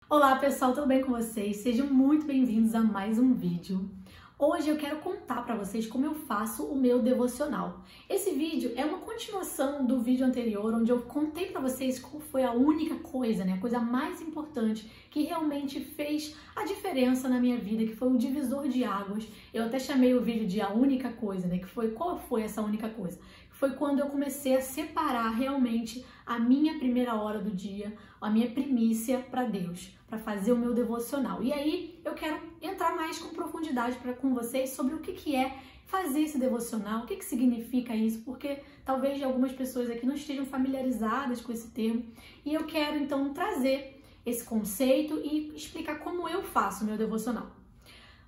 Olá pessoal, tudo bem com vocês? Sejam muito bem-vindos a mais um vídeo. Hoje eu quero contar para vocês como eu faço o meu devocional. Esse vídeo é uma continuação do vídeo anterior, onde eu contei para vocês qual foi a única coisa, a coisa mais importante que realmente fez a diferença na minha vida, que foi o divisor de águas. Eu até chamei o vídeo de a única coisa, que foi qual foi essa única coisa? Foi quando eu comecei a separar realmente a minha primeira hora do dia, a minha primícia para Deus, para fazer o meu devocional. E aí eu quero entrar mais com profundidade com vocês sobre o que é fazer esse devocional, o que significa isso, porque talvez algumas pessoas aqui não estejam familiarizadas com esse termo. E eu quero então trazer esse conceito e explicar como eu faço o meu devocional.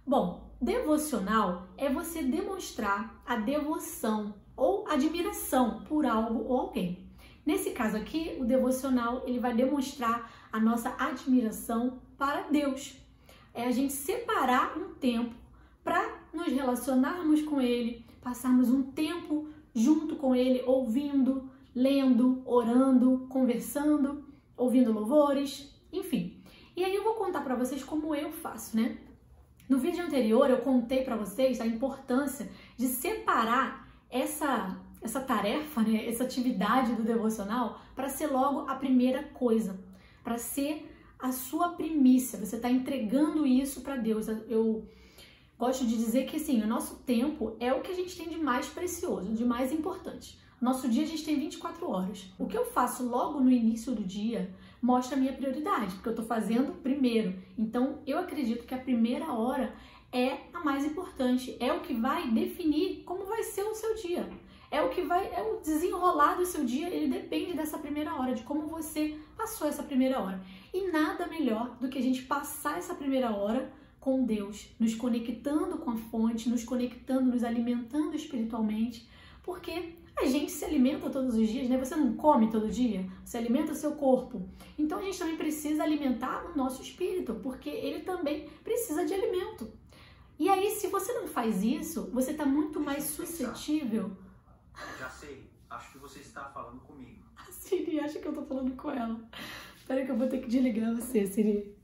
Bom, devocional é você demonstrar a devoção ou admiração por algo ou alguém. Nesse caso aqui, o devocional ele vai demonstrar a nossa admiração para Deus. É a gente separar um tempo para nos relacionarmos com Ele, passarmos um tempo junto com Ele, ouvindo, lendo, orando, conversando, ouvindo louvores, enfim. E aí eu vou contar para vocês como eu faço, No vídeo anterior eu contei para vocês a importância de separar essa tarefa, essa atividade do devocional para ser logo a primeira coisa, para ser a sua primícia. Você está entregando isso para Deus. Eu gosto de dizer que assim, o nosso tempo é o que a gente tem de mais precioso, de mais importante. Nosso dia a gente tem 24 horas. O que eu faço logo no início do dia mostra a minha prioridade, porque eu estou fazendo primeiro. Então, eu acredito que a primeira hora é a mais importante, é o que vai definir como vai ser o seu dia. É o desenrolar do seu dia, ele depende dessa primeira hora, de como você passou essa primeira hora. E nada melhor do que a gente passar essa primeira hora com Deus, nos conectando com a fonte, nos conectando, nos alimentando espiritualmente, porque a gente se alimenta todos os dias, Você não come todo dia, você alimenta o seu corpo. Então a gente também precisa alimentar o nosso espírito, porque ele também precisa de alimento. E aí, se você não faz isso, você está muito mais suscetível. Já sei, acho que você está falando comigo. A Siri acha que eu tô falando com ela. Espera que eu vou ter que desligar você, Siri.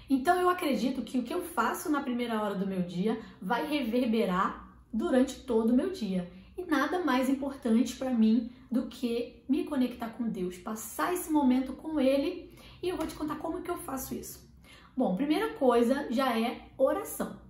Então eu acredito que o que eu faço na primeira hora do meu dia vai reverberar durante todo o meu dia. E nada mais importante para mim do que me conectar com Deus, passar esse momento com Ele, e eu vou te contar como que eu faço isso. Bom, primeira coisa já é oração.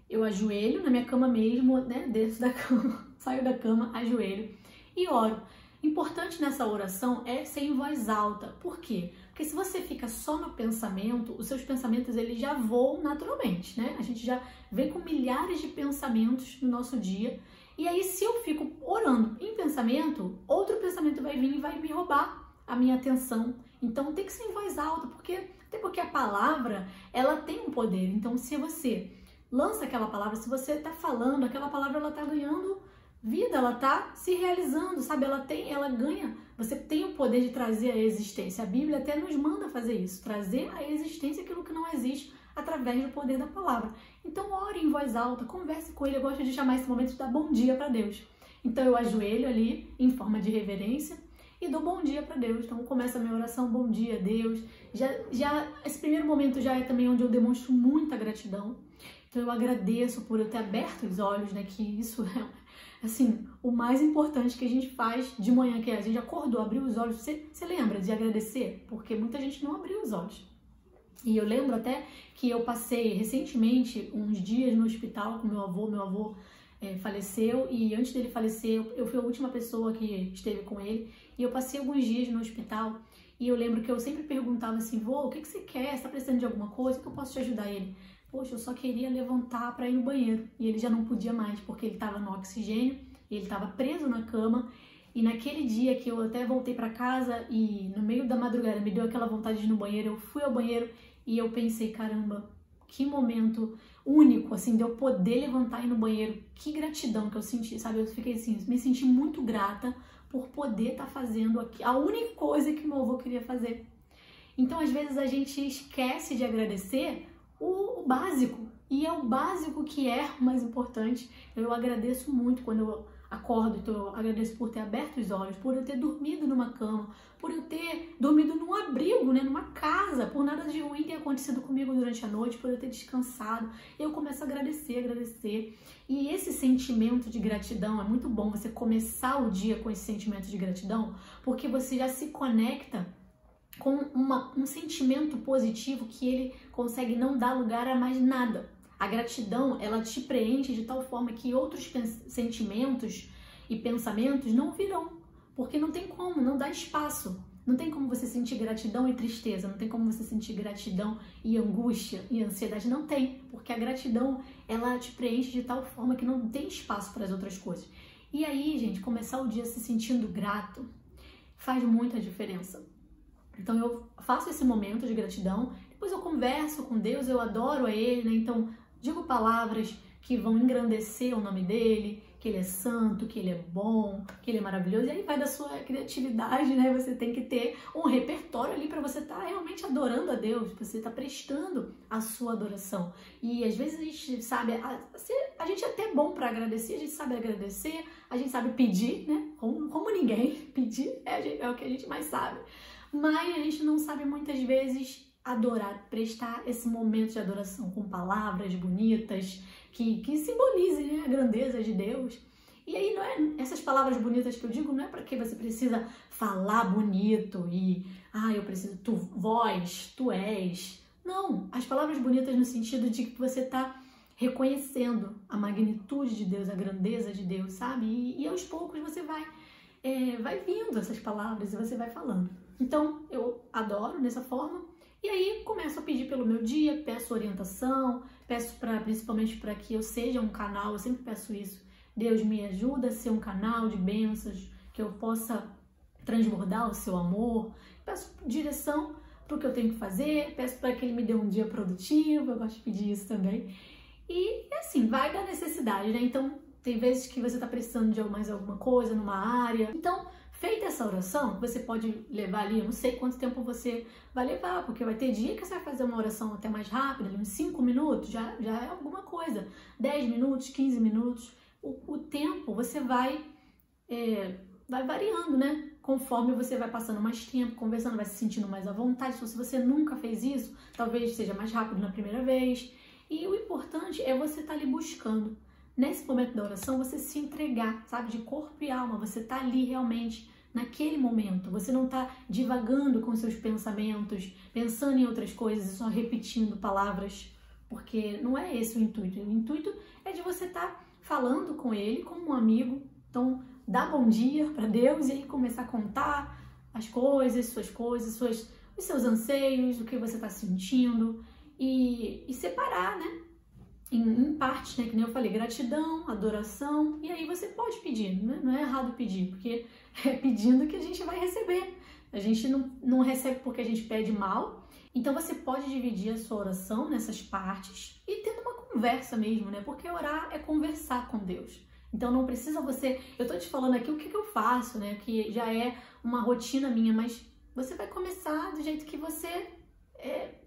Eu ajoelho na minha cama mesmo, desço da cama, saio da cama, ajoelho e oro. Importante nessa oração é ser em voz alta. Por quê? Porque se você fica só no pensamento, os seus pensamentos eles já voam naturalmente, A gente já vem com milhares de pensamentos no nosso dia. E aí, se eu fico orando em pensamento, outro pensamento vai vir e vai me roubar a minha atenção. Então, tem que ser em voz alta, até porque a palavra, ela tem um poder. Então, se você lança aquela palavra, se você está falando, aquela palavra ela está ganhando vida, ela está se realizando, sabe? Ela ganha. Você tem o poder de trazer a existência. A Bíblia até nos manda fazer isso, trazer à existência aquilo que não existe através do poder da palavra. Então, ore em voz alta, converse com Ele. Eu gosto de chamar esse momento de dar bom dia para Deus. Então, eu ajoelho ali em forma de reverência e dou bom dia para Deus. Então, começa a minha oração, bom dia, Deus. Esse primeiro momento já é também onde eu demonstro muita gratidão. Então, eu agradeço por eu ter aberto os olhos, que isso é, assim, o mais importante que a gente faz de manhã, que a gente acordou, abriu os olhos. Você lembra de agradecer? Porque muita gente não abriu os olhos. E eu lembro até que eu passei recentemente uns dias no hospital com meu avô faleceu, e antes dele falecer, eu fui a última pessoa que esteve com ele, e eu passei alguns dias no hospital, e eu lembro que eu sempre perguntava assim, vô, o que você quer? Você está precisando de alguma coisa? Que eu posso te ajudar? Ele, poxa, eu só queria levantar para ir no banheiro, e ele já não podia mais, porque ele estava no oxigênio, e ele estava preso na cama. E naquele dia que eu até voltei para casa e no meio da madrugada me deu aquela vontade de ir no banheiro, eu fui ao banheiro e eu pensei, caramba, que momento único, assim, de eu poder levantar e ir no banheiro. Que gratidão que eu senti, sabe? Eu fiquei assim, me senti muito grata por poder estar fazendo aqui a única coisa que meu avô queria fazer. Então, às vezes, a gente esquece de agradecer o básico. E é o básico que é o mais importante. Eu agradeço muito quando eu acordo, então eu agradeço por ter aberto os olhos, por eu ter dormido numa cama, por eu ter dormido num abrigo, né, numa casa, por nada de ruim ter acontecido comigo durante a noite, por eu ter descansado. Eu começo a agradecer. E esse sentimento de gratidão, é muito bom você começar o dia com esse sentimento de gratidão, porque você já se conecta com um sentimento positivo que ele consegue não dar lugar a mais nada. A gratidão, ela te preenche de tal forma que outros sentimentos e pensamentos não virão, porque não tem como, não dá espaço. Não tem como você sentir gratidão e tristeza, não tem como você sentir gratidão e angústia e ansiedade, não tem, porque a gratidão, ela te preenche de tal forma que não tem espaço para as outras coisas. E aí, gente, começar o dia se sentindo grato faz muita diferença. Então eu faço esse momento de gratidão, depois eu converso com Deus, eu adoro a Ele, né? Então digo palavras que vão engrandecer o nome dEle, que Ele é santo, que Ele é bom, que Ele é maravilhoso. E aí vai da sua criatividade, né? Você tem que ter um repertório ali para você estar realmente adorando a Deus, você está prestando a sua adoração. E às vezes a gente sabe, a gente é até bom para agradecer, a gente sabe agradecer, a gente sabe pedir, né? Como ninguém, pedir é o que a gente mais sabe. Mas a gente não sabe muitas vezes adorar, prestar esse momento de adoração com palavras bonitas que simbolizem, né, a grandeza de Deus. E aí não é essas palavras bonitas que eu digo, não é para que você precisa falar bonito e eu preciso, tu és. Não, as palavras bonitas no sentido de que você está reconhecendo a magnitude de Deus, a grandeza de Deus, sabe? E aos poucos você vai vindo essas palavras e você vai falando. Então, eu adoro dessa forma. E aí, começo a pedir pelo meu dia, peço orientação, peço principalmente para que eu seja um canal, eu sempre peço isso. Deus me ajuda a ser um canal de bênçãos, que eu possa transbordar o seu amor. Peço direção para o que eu tenho que fazer, peço para que Ele me dê um dia produtivo, eu gosto de pedir isso também. E assim, vai da necessidade, né? Então, tem vezes que você está precisando de mais alguma coisa numa área. Então, feita essa oração, você pode levar ali, eu não sei quanto tempo você vai levar, porque vai ter dia que você vai fazer uma oração até mais rápida, uns 5 minutos, já é alguma coisa. 10 minutos, 15 minutos. O tempo você vai variando, né? Conforme você vai passando mais tempo, conversando, vai se sentindo mais à vontade. Então, se você nunca fez isso, talvez seja mais rápido na primeira vez. E o importante é você estar ali buscando. Nesse momento da oração, você se entregar, sabe, de corpo e alma, você tá ali realmente naquele momento, você não tá divagando com seus pensamentos, pensando em outras coisas e só repetindo palavras, porque não é esse o intuito. O intuito é de você estar falando com Ele como um amigo, então dá bom dia para Deus e aí começar a contar as coisas, os seus anseios, o que você está sentindo e separar, né? Em partes, né? Que nem eu falei, gratidão, adoração, e aí você pode pedir, né? Não é errado pedir, porque é pedindo que a gente vai receber. A gente não recebe porque a gente pede mal. Então você pode dividir a sua oração nessas partes e tendo uma conversa mesmo, né? Porque orar é conversar com Deus. Então não precisa você... Eu tô te falando aqui o que eu faço, né? Que já é uma rotina minha, mas você vai começar do jeito que você...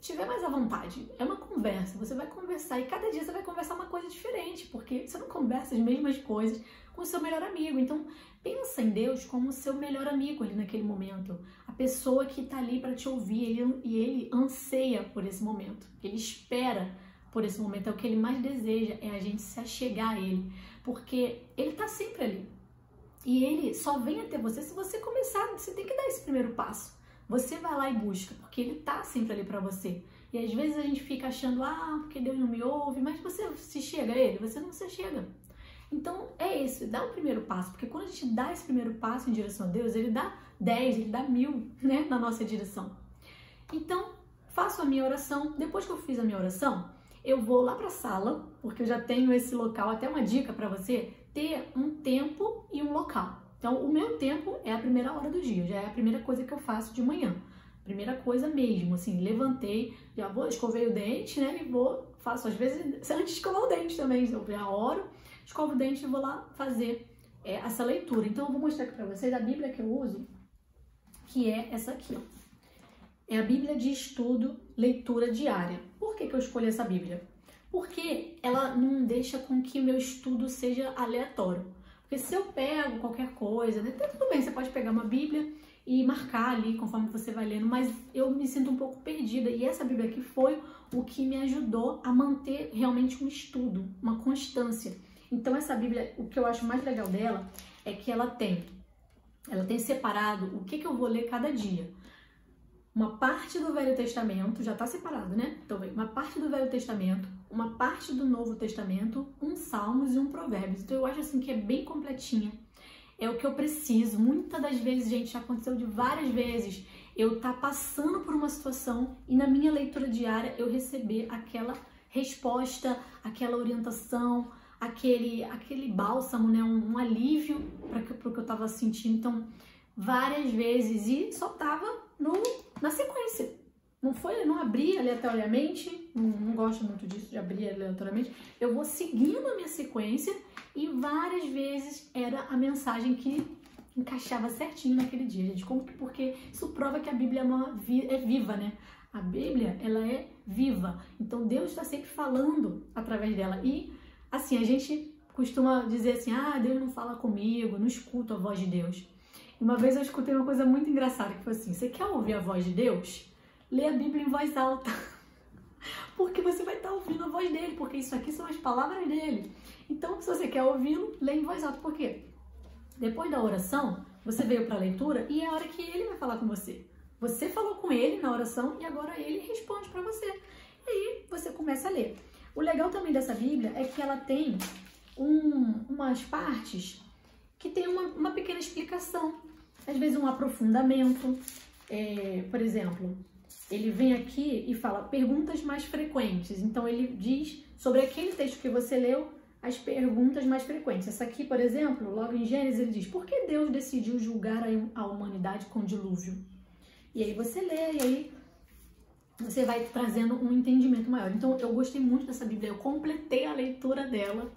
tiver mais à vontade. É uma conversa, você vai conversar e cada dia você vai conversar uma coisa diferente, porque você não conversa as mesmas coisas com o seu melhor amigo. Então, pensa em Deus como o seu melhor amigo ali naquele momento. A pessoa que está ali para te ouvir e ele anseia por esse momento. Ele espera por esse momento. É o que ele mais deseja, é a gente se achegar a ele. Porque ele está sempre ali. E ele só vem até você se você começar. Você tem que dar esse primeiro passo. Você vai lá e busca, porque Ele tá sempre ali pra você. E às vezes a gente fica achando, porque Deus não me ouve, mas você se chega a Ele, você não se chega. Então é esse, dá o primeiro passo, porque quando a gente dá esse primeiro passo em direção a Deus, Ele dá 10, Ele dá 1000, né, na nossa direção. Então, faço a minha oração. Depois que eu fiz a minha oração, eu vou lá pra sala, porque eu já tenho esse local, até uma dica pra você, ter um tempo e um local. Então, o meu tempo é a primeira hora do dia, já é a primeira coisa que eu faço de manhã. Primeira coisa mesmo, assim, levantei, escovei o dente, né, e faço às vezes, antes de escovar o dente também, eu já oro, escovo o dente e vou lá fazer essa leitura. Então, eu vou mostrar aqui pra vocês a Bíblia que eu uso, que é essa aqui, ó. É a Bíblia de Estudo, Leitura Diária. Por que eu escolhi essa Bíblia? Porque ela não deixa com que o meu estudo seja aleatório. Porque se eu pego qualquer coisa, né, tá tudo bem, você pode pegar uma Bíblia e marcar ali conforme você vai lendo, mas eu me sinto um pouco perdida. E essa Bíblia aqui foi o que me ajudou a manter realmente um estudo, uma constância. Então essa Bíblia, o que eu acho mais legal dela é que ela tem separado o que eu vou ler cada dia. Uma parte do Velho Testamento, já está separado, né? Então, uma parte do Velho Testamento, uma parte do Novo Testamento, um Salmos e um Provérbios. Então, eu acho assim que é bem completinha. É o que eu preciso. Muitas das vezes, gente, já aconteceu de várias vezes, eu estar passando por uma situação e na minha leitura diária eu receber aquela resposta, aquela orientação, aquele bálsamo, né? Um alívio para o que eu estava sentindo. Então, várias vezes, e só estava na sequência. Não abri aleatoriamente, não gosto muito disso, de abrir aleatoriamente. Eu vou seguindo a minha sequência e várias vezes era a mensagem que encaixava certinho naquele dia, gente. Porque isso prova que a Bíblia é viva, né? A Bíblia, ela é viva. Então, Deus está sempre falando através dela. E, assim, a gente costuma dizer assim, Deus não fala comigo, não escuto a voz de Deus. Uma vez eu escutei uma coisa muito engraçada, que foi assim, você quer ouvir a voz de Deus? Lê a Bíblia em voz alta. Porque você vai estar ouvindo a voz dele, porque isso aqui são as palavras dele. Então, se você quer ouvi-lo, lê em voz alta. Por quê? Depois da oração, você veio para a leitura e é a hora que ele vai falar com você. Você falou com ele na oração e agora ele responde para você. E aí, você começa a ler. O legal também dessa Bíblia é que ela tem umas partes que tem uma pequena explicação. Às vezes um aprofundamento, por exemplo, ele vem aqui e fala perguntas mais frequentes. Então ele diz sobre aquele texto que você leu, as perguntas mais frequentes. Essa aqui, por exemplo, logo em Gênesis, ele diz, por que Deus decidiu julgar a humanidade com dilúvio? E aí você lê, e aí você vai trazendo um entendimento maior. Então eu gostei muito dessa Bíblia, eu completei a leitura dela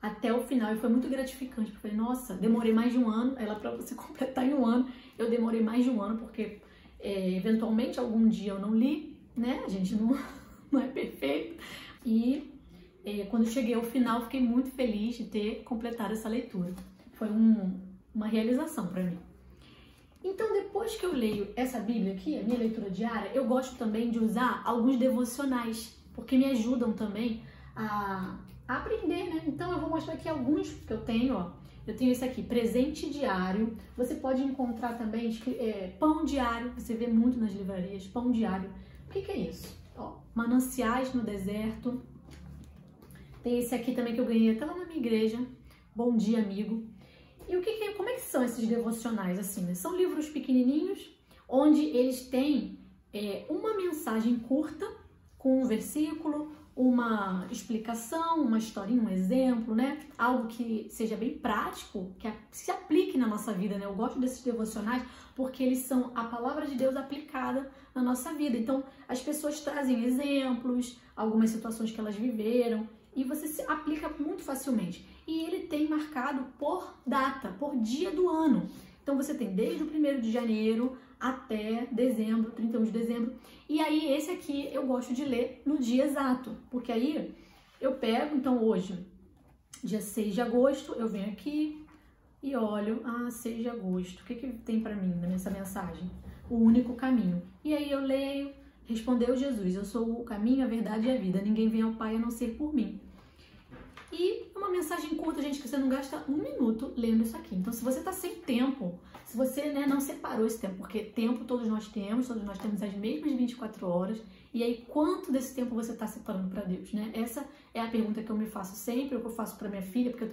até o final, e foi muito gratificante, porque eu falei, nossa, demorei mais de um ano, ela para você completar em um ano, eu demorei mais de um ano, porque eventualmente algum dia eu não li, né, a gente não é perfeito, e quando cheguei ao final, fiquei muito feliz de ter completado essa leitura, foi uma realização para mim. Então, depois que eu leio essa Bíblia aqui, a minha leitura diária, eu gosto também de usar alguns devocionais, porque me ajudam também a aprender, né? Então eu vou mostrar aqui alguns que eu tenho, ó. Eu tenho esse aqui, presente diário. Você pode encontrar também pão diário, você vê muito nas livrarias, pão diário. O que é isso? Ó, mananciais no deserto. Tem esse aqui também que eu ganhei até lá na minha igreja. Bom dia, amigo. E como é que são esses devocionais assim, né? São livros pequenininhos, onde eles têm uma mensagem curta com um versículo, uma explicação, uma historinha, um exemplo, né? Algo que seja bem prático, que se aplique na nossa vida, né? Eu gosto desses devocionais porque eles são a palavra de Deus aplicada na nossa vida. Então, as pessoas trazem exemplos, algumas situações que elas viveram, e você se aplica muito facilmente. E ele tem marcado por data, por dia do ano. Então, você tem desde o 1º de janeiro até dezembro, 31 de dezembro. E aí, esse aqui eu gosto de ler no dia exato, porque aí eu pego, então hoje, dia 6 de agosto, eu venho aqui e olho, 6 de agosto, o que tem para mim nessa mensagem? O único caminho. E aí eu leio, respondeu Jesus, eu sou o caminho, a verdade e a vida, ninguém vem ao Pai a não ser por mim. E é uma mensagem curta, gente, que você não gasta um minuto lendo isso aqui. Então, se você está sem tempo, se você não separou esse tempo, porque tempo todos nós temos as mesmas 24 horas, e aí quanto desse tempo você está separando para Deus, né? Essa é a pergunta que eu me faço sempre, o que eu faço para minha filha, porque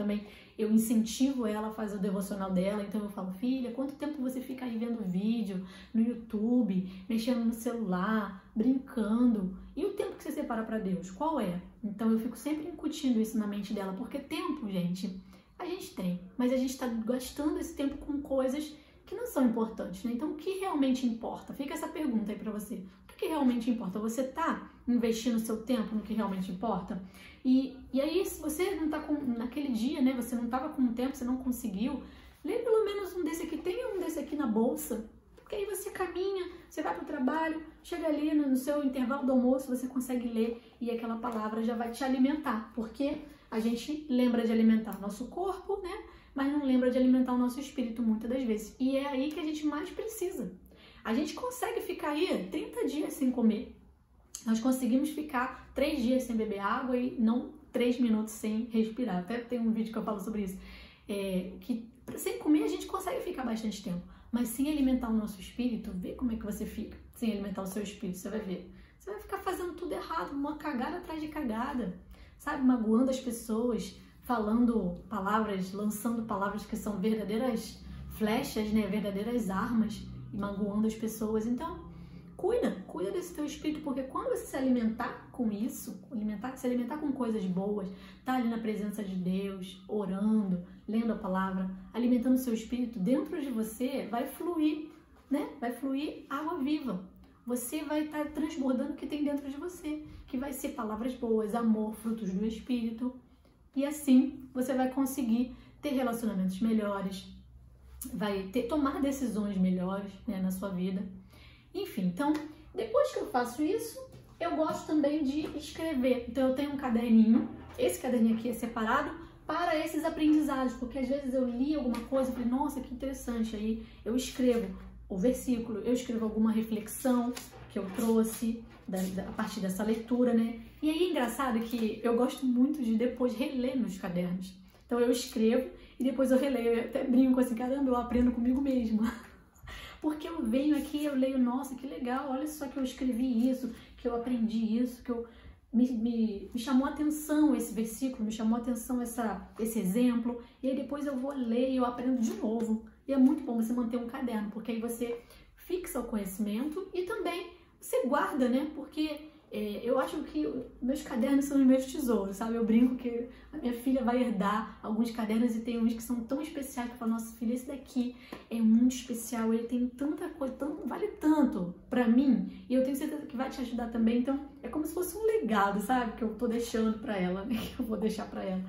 eu incentivo ela a fazer o devocional dela, então eu falo, filha, quanto tempo você fica aí vendo vídeo no YouTube, mexendo no celular, brincando? E o tempo que você separa para Deus, qual é? Então eu fico sempre incutindo isso na mente dela, porque tempo, gente, a gente tem, mas a gente está gastando esse tempo com coisas que não são importantes, né? Então, o que realmente importa? Fica essa pergunta aí pra você. O que realmente importa? Você tá investindo seu tempo no que realmente importa? E aí, se você não tá naquele dia, né? Você não tava com tempo, você não conseguiu, lê pelo menos um desse aqui. Tenha um desse aqui na bolsa, porque aí você caminha, você vai pro trabalho, chega ali no seu intervalo do almoço, você consegue ler e aquela palavra já vai te alimentar, porque a gente lembra de alimentar nosso corpo, né? mas não lembra de alimentar o nosso espírito muitas das vezes. E é aí que a gente mais precisa. A gente consegue ficar aí 30 dias sem comer. Nós conseguimos ficar 3 dias sem beber água e não 3 minutos sem respirar. Até tem um vídeo que eu falo sobre isso. Que sem comer a gente consegue ficar bastante tempo. Mas sem alimentar o nosso espírito, vê como é que você fica. Sem alimentar o seu espírito, você vai ver. Você vai ficar fazendo tudo errado, uma cagada atrás de cagada. Sabe, magoando as pessoas, falando palavras, lançando palavras que são verdadeiras flechas, né? Verdadeiras armas, e magoando as pessoas. Então, cuida desse teu espírito, porque quando você se alimentar com isso, se alimentar com coisas boas, tá ali na presença de Deus, orando, lendo a palavra, alimentando o seu espírito, dentro de você vai fluir, né? Vai fluir água viva. Você vai estar transbordando o que tem dentro de você, que vai ser palavras boas, amor, frutos do espírito. E assim você vai conseguir ter relacionamentos melhores, vai tomar decisões melhores, né, na sua vida. Enfim, então, depois que eu faço isso, eu gosto também de escrever. Então, eu tenho um caderninho, esse caderninho aqui é separado para esses aprendizados, porque às vezes eu li alguma coisa e falei, nossa, que interessante, aí eu escrevo o versículo, eu escrevo alguma reflexão que eu trouxe a partir dessa leitura, né? E aí é engraçado que eu gosto muito de depois reler meus cadernos. Então, eu escrevo e depois eu releio, eu até brinco assim, caramba, eu aprendo comigo mesma. Porque eu venho aqui, eu leio, nossa, que legal, olha só que eu escrevi isso, que eu aprendi isso, que eu me chamou a atenção esse versículo, me chamou a atenção esse exemplo, e aí depois eu vou ler e eu aprendo de novo. E é muito bom você manter um caderno, porque aí você fixa o conhecimento e também você guarda, né? Porque eu acho que meus cadernos são os meus tesouros, sabe? Eu brinco que a minha filha vai herdar alguns cadernos e tem uns que são tão especiais que eu falo, nossa filha, esse daqui é muito especial, ele tem tanta coisa, vale tanto pra mim, e eu tenho certeza que vai te ajudar também, então é como se fosse um legado, sabe? Que eu tô deixando pra ela, né? Que eu vou deixar pra ela.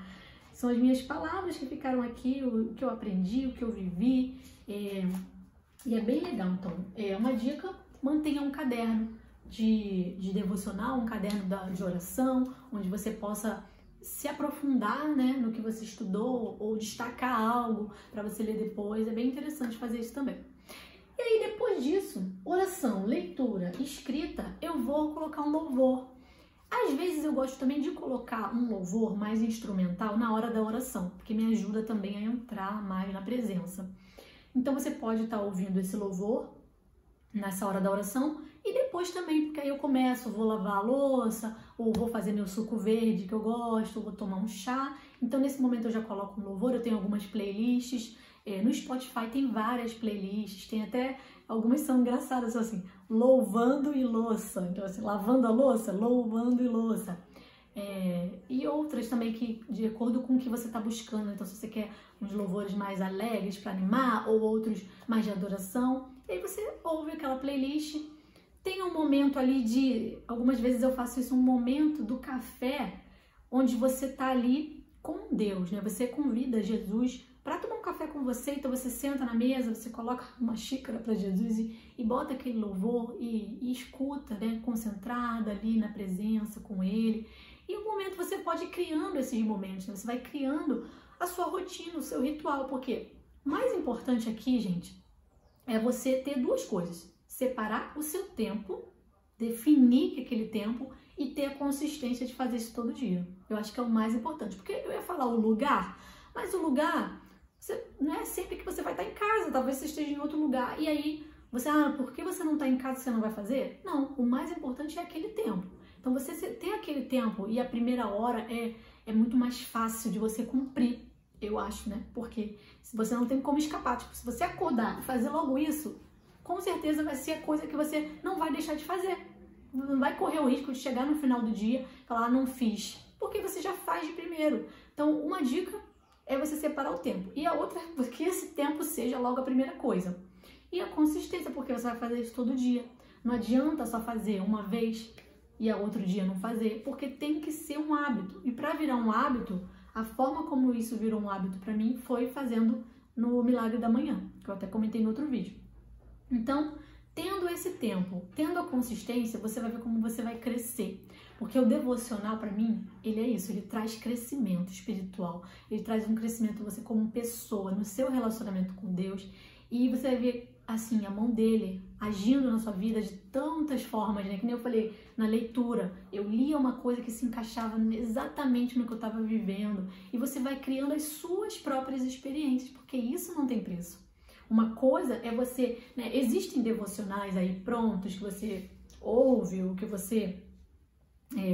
São as minhas palavras que ficaram aqui, o que eu aprendi, o que eu vivi, e é bem legal. Então, uma dica, mantenha um caderno de devocional, um caderno de oração, onde você possa se aprofundar, né, no que você estudou ou destacar algo para você ler depois. É bem interessante fazer isso também. E aí, depois disso, oração, leitura, escrita, eu vou colocar um louvor. Às vezes eu gosto também de colocar um louvor mais instrumental na hora da oração, porque me ajuda também a entrar mais na presença. Então você pode estar ouvindo esse louvor nessa hora da oração e depois também, porque aí eu começo, vou lavar a louça, ou vou fazer meu suco verde que eu gosto, ou vou tomar um chá. Então nesse momento eu já coloco um louvor, eu tenho algumas playlists, no Spotify tem várias playlists, tem até algumas são engraçadas, são assim, louvando e louça, então assim, lavando a louça, louvando e louça. E outras também que de acordo com o que você está buscando, então se você quer uns louvores mais alegres para animar, ou outros mais de adoração, e aí você ouve aquela playlist. Tem um momento ali algumas vezes eu faço isso, um momento do café, onde você tá ali com Deus, né? Você convida Jesus para tomar um café com você, então você senta na mesa, você coloca uma xícara para Jesus e bota aquele louvor e escuta, né? Concentrada ali na presença com Ele. E um momento você pode ir criando esses momentos, né? Você vai criando a sua rotina, o seu ritual, porque o mais importante aqui, gente, é você ter duas coisas. Separar o seu tempo, definir aquele tempo e ter a consistência de fazer isso todo dia. Eu acho que é o mais importante, porque eu ia falar o lugar, mas o lugar não é sempre que você vai estar em casa, talvez você esteja em outro lugar. E aí, por que você não está em casa, você não vai fazer? Não, o mais importante é aquele tempo. Então, você ter aquele tempo e a primeira hora é muito mais fácil de você cumprir, eu acho, né? Porque se você não tem como escapar, tipo, se você acordar e fazer logo isso, com certeza vai ser a coisa que você não vai deixar de fazer. Não vai correr o risco de chegar no final do dia e falar, não fiz, porque você já faz de primeiro. Então, uma dica é você separar o tempo. E a outra é que esse tempo seja logo a primeira coisa. E a consistência, porque você vai fazer isso todo dia. Não adianta só fazer uma vez e a outro dia não fazer, porque tem que ser um hábito. E para virar um hábito, a forma como isso virou um hábito para mim foi fazendo no Milagre da Manhã, que eu até comentei no outro vídeo. Então, tendo esse tempo, tendo a consistência, você vai ver como você vai crescer. Porque o devocional, para mim, ele é isso, ele traz crescimento espiritual, ele traz um crescimento você como pessoa, no seu relacionamento com Deus, e você vai ver, assim, a mão dele agindo na sua vida de tantas formas, né? Que nem eu falei, na leitura, eu lia uma coisa que se encaixava exatamente no que eu estava vivendo, e você vai criando as suas próprias experiências, porque isso não tem preço. Uma coisa é você, né? Existem devocionais aí prontos, que você ouve, ou que você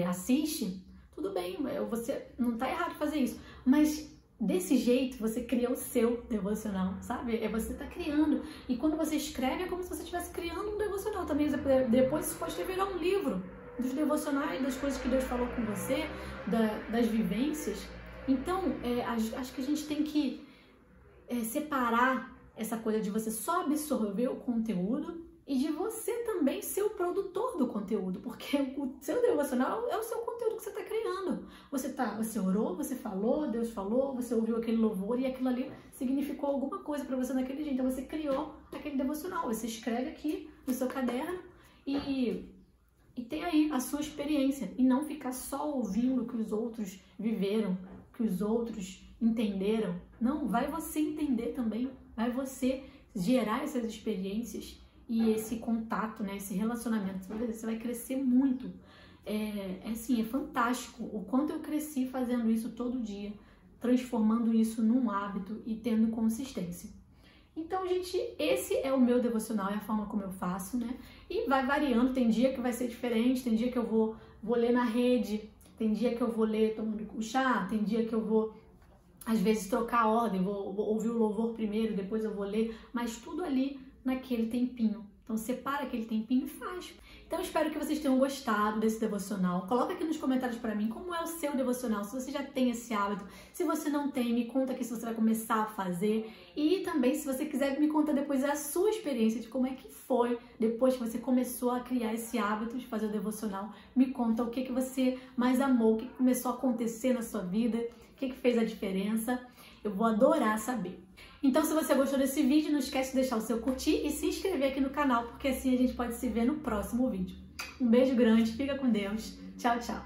assiste, tudo bem, você não tá errado fazer isso, mas desse jeito você cria o seu devocional, sabe? Você tá criando, e quando você escreve é como se você estivesse criando um devocional também. Depois isso pode virar um livro dos devocionais, das coisas que Deus falou com você, das vivências. Então, acho que a gente tem que separar essa coisa de você só absorver o conteúdo e de você também ser o produtor do conteúdo, porque o seu devocional é o seu conteúdo que você está criando. Você orou, você falou, Deus falou, você ouviu aquele louvor e aquilo ali significou alguma coisa para você naquele dia. Então você criou aquele devocional, você escreve aqui no seu caderno e tem aí a sua experiência, e não ficar só ouvindo o que os outros viveram, que os outros entenderam. Não, vai você entender também, vai você gerar essas experiências e esse contato, né, esse relacionamento. Você vai crescer muito. É fantástico o quanto eu cresci fazendo isso todo dia, transformando isso num hábito e tendo consistência. Então, gente, esse é o meu devocional, é a forma como eu faço, né? E vai variando, tem dia que vai ser diferente, tem dia que eu vou ler na rede, tem dia que eu vou ler tomando o chá, tem dia que eu vou, às vezes, trocar a ordem, vou ouvir o louvor primeiro, depois eu vou ler, mas tudo ali naquele tempinho. Então separa aquele tempinho e faz. Então espero que vocês tenham gostado desse devocional. Coloca aqui nos comentários para mim como é o seu devocional, se você já tem esse hábito. Se você não tem, me conta aqui se você vai começar a fazer. E também, se você quiser, me conta depois a sua experiência de como é que foi depois que você começou a criar esse hábito de fazer o devocional. Me conta o que você mais amou, o que começou a acontecer na sua vida, o que fez a diferença. Eu vou adorar saber. Então, se você gostou desse vídeo, não esquece de deixar o seu curtir e se inscrever aqui no canal, porque assim a gente pode se ver no próximo vídeo. Um beijo grande, fica com Deus. Tchau, tchau.